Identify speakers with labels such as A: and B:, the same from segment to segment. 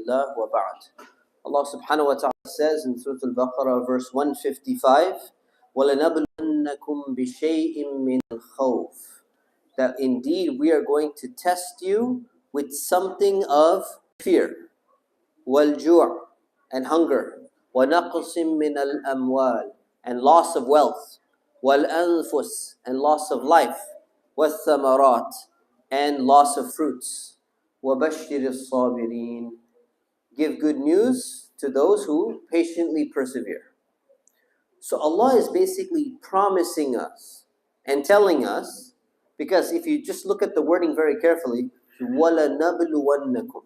A: Alhamdulillah wa ba'd. Allah subhanahu wa ta'ala says in Surah Al-Baqarah verse 155, وَلَنَبْلُوَنَّكُمْ بِشَيْءٍ مِّنَ الْخَوْفِ, that indeed we are going to test you with something of fear, وَالْجُوعِ, and hunger, وَنَقْصٍ مِّنَ الْأَمْوَالِ, and loss of wealth, وَالْأَنفُسِ, and loss of life, وَالثَّمَرَاتِ, and loss of fruits. وَبَشِّرِ الصَّابِرِينَ, give good news to those who patiently persevere. So Allah is basically promising us and telling us, because if you just look at the wording very carefully, وَلَنَبْلُوَنَّكُمْ,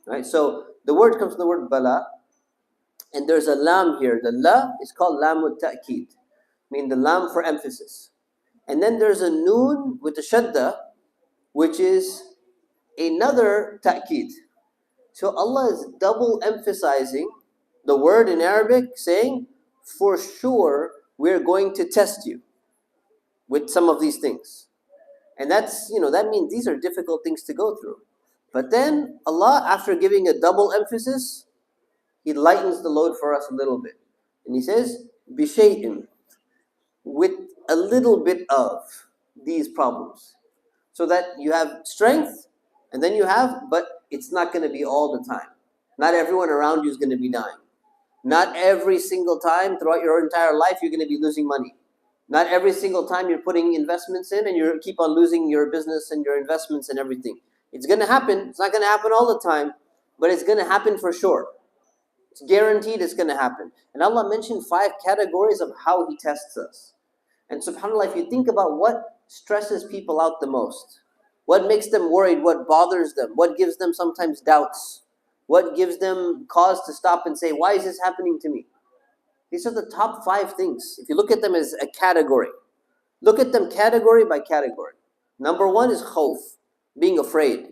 A: right? So the word comes from the word bala, and there's a lam here. The la is called lamut ta'keed, meaning the lam for emphasis. And then there's a noon with the shadda, which is another ta'keed. So Allah is double emphasizing the word in Arabic, saying, for sure we're going to test you with some of these things. And that's, that means these are difficult things to go through. But then Allah, after giving a double emphasis, He lightens the load for us a little bit. And He says, bishay'in, with a little bit of these problems. So that you have strength, and then you have, but it's not going to be all the time. Not everyone around you is going to be dying. Not every single time throughout your entire life you're going to be losing money. Not every single time you're putting investments in and you keep on losing your business and your investments and everything. It's going to happen. It's not going to happen all the time, but it's going to happen for sure. It's guaranteed it's going to happen. And Allah mentioned 5 categories of how He tests us. And subhanAllah, if you think about what stresses people out the most, what makes them worried, what bothers them, what gives them sometimes doubts, what gives them cause to stop and say, why is this happening to me? These are the top 5 things. If you look at them as a category, look at them category by category. Number 1 is khawf, being afraid,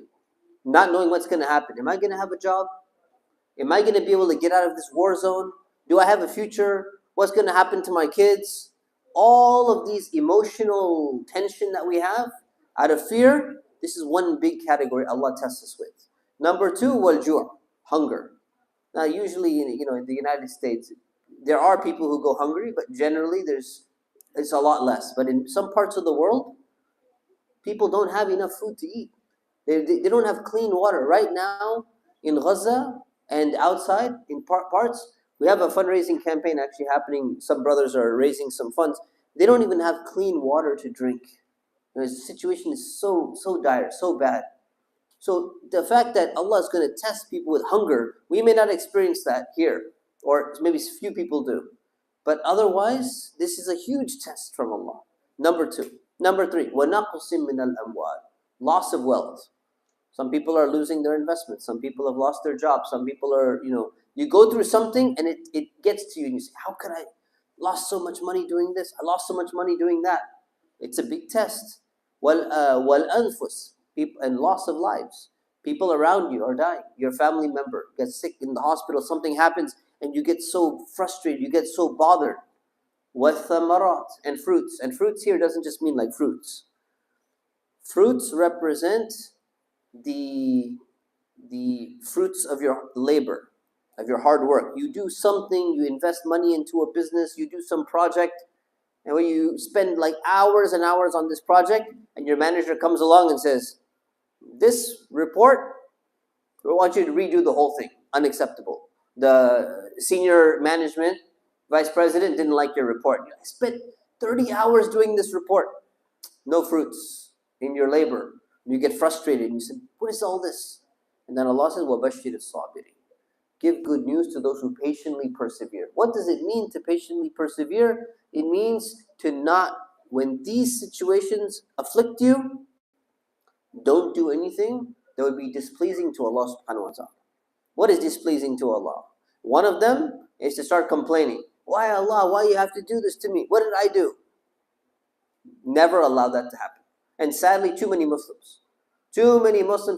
A: not knowing what's going to happen. Am I going to have a job? Am I going to be able to get out of this war zone? Do I have a future? What's going to happen to my kids? All of these emotional tension that we have out of fear, this is one big category Allah tests us with. Number 2, wal-ju', hunger. Now usually in the United States, there are people who go hungry, but generally it's a lot less. But in some parts of the world, people don't have enough food to eat. They don't have clean water. Right now in Gaza and outside in parts, we have a fundraising campaign actually happening. Some brothers are raising some funds. They don't even have clean water to drink. The situation is so dire, so bad. So the fact that Allah is going to test people with hunger, we may not experience that here, or maybe few people do. But otherwise, this is a huge test from Allah. Number 2. Number 3, وَنَقْصٍ مِّنَ الْأَمْوَالِ, loss of wealth. Some people are losing their investments. Some people have lost their jobs. Some people are, you go through something and it gets to you and you say, how could I lost so much money doing this? I lost so much money doing that. It's a big test. وَالْأَنفُسِ, and loss of lives. People around you are dying. Your family member gets sick in the hospital. Something happens and you get so frustrated. You get so bothered. وَالثَّمَرَاتِ, and fruits. And fruits here doesn't just mean like fruits. Fruits represent the fruits of your labor, of your hard work. You do something, you invest money into a business, you do some project, and when you spend like hours and hours on this project, and your manager comes along and says, this report, we want you to redo the whole thing. Unacceptable. The senior management, vice president didn't like your report. I spent 30 hours doing this report. No fruits in your labor. You get frustrated and you say, what is all this? And then Allah says, وَبَشِّرِ الصَّابِرِينَ, give good news to those who patiently persevere. What does it mean to patiently persevere? It means to not, when these situations afflict you, don't do anything that would be displeasing to Allah subhanahu wa ta'ala. What is displeasing to Allah? One of them is to start complaining. Why Allah? Why you have to do this to me? What did I do? Never allow that to happen. And sadly, too many Muslims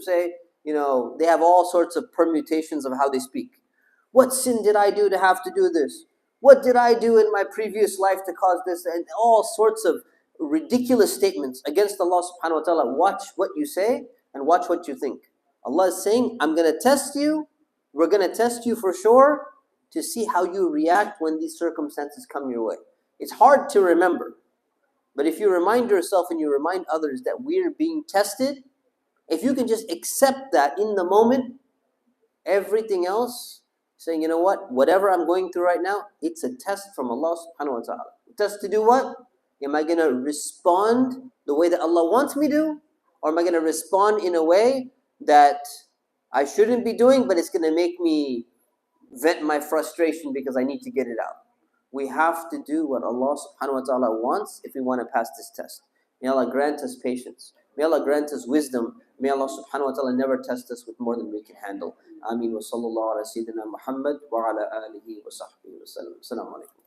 A: say, they have all sorts of permutations of how they speak. What sin did I do to have to do this? What did I do in my previous life to cause this? And all sorts of ridiculous statements against Allah subhanahu wa ta'ala. Watch what you say and watch what you think. Allah is saying, I'm going to test you We're going to test you for sure to see how you react when these circumstances come your way. It's hard to remember, but if you remind yourself and you remind others that we're being tested, if you can just accept that in the moment, everything else, saying, you know what, whatever I'm going through right now, it's a test from Allah subhanahu wa ta'ala. Test to do what? Am I going to respond the way that Allah wants me to? Or am I going to respond in a way that I shouldn't be doing, but it's going to make me vent my frustration because I need to get it out? We have to do what Allah subhanahu wa ta'ala wants if we want to pass this test. May Allah grant us patience. May Allah grant us wisdom. May Allah subhanahu wa ta'ala never test us with more than we can handle. Ameen wa sallallahu ala sayyidina Muhammad wa ala alihi wa sahbihi wa sallam. Assalamu alaikum.